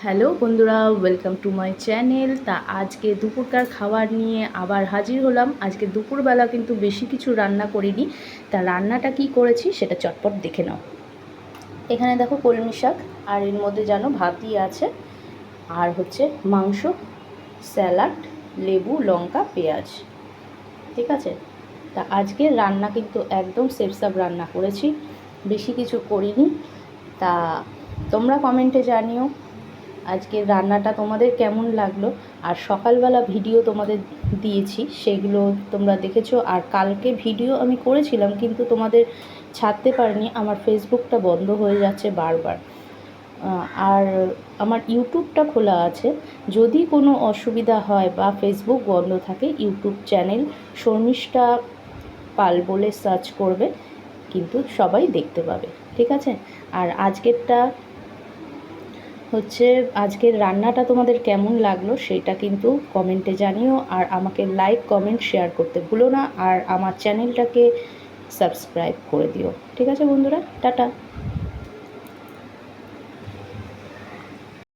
Hello বন্ধুরা, welcome to my channel. তা আজকে দুপুরকার খাবার নিয়ে আবার হাজির হলাম। আজকে দুপুরবেলা কিন্তু বেশি কিছু রান্না করিনি। তা রান্নাটা কি করেছি সেটা চটপট দেখে নাও। এখানে দেখো কলমি শাক, আর এর মধ্যে জানো ভাতই আছে, আর হচ্ছে মাংস, স্যালাড, লেবু, লঙ্কা, পেঁয়াজ। ঠিক আছে। তা আজকের রান্না কিন্তু একদম সেফসাব রান্না করেছি, বেশি কিছু করিনি। তা তোমরা কমেন্টে জানিও আজকের রান্নাটা তোমাদের কেমন লাগলো। আর সকালবেলা ভিডিও তোমাদের দিয়েছি, সেগুলো তোমরা দেখেছো। আর কালকে ভিডিও আমি করেছিলাম কিন্তু তোমাদের ছাড়তে পারিনি, আমার ফেসবুকটা বন্ধ হয়ে যাচ্ছে বারবার। আর আমার ইউটিউবটা খোলা আছে, যদি কোনো অসুবিধা হয় বা ফেসবুক বন্ধ থাকে, ইউটিউব চ্যানেল শর্মিষ্ঠা পাল বলে সার্চ করবে, কিন্তু সবাই দেখতে পাবে। ঠিক আছে। আর আজকের রান্নাটা তোমাদের কেমন লাগলো সেটা কিন্তু কমেন্টে জানিও। আর আমাকে লাইক, কমেন্ট, শেয়ার করতে ভুলো না। আর আমার চ্যানেলটাকে সাবস্ক্রাইব করে দিও। ঠিক আছে বন্ধুরা, টাটা।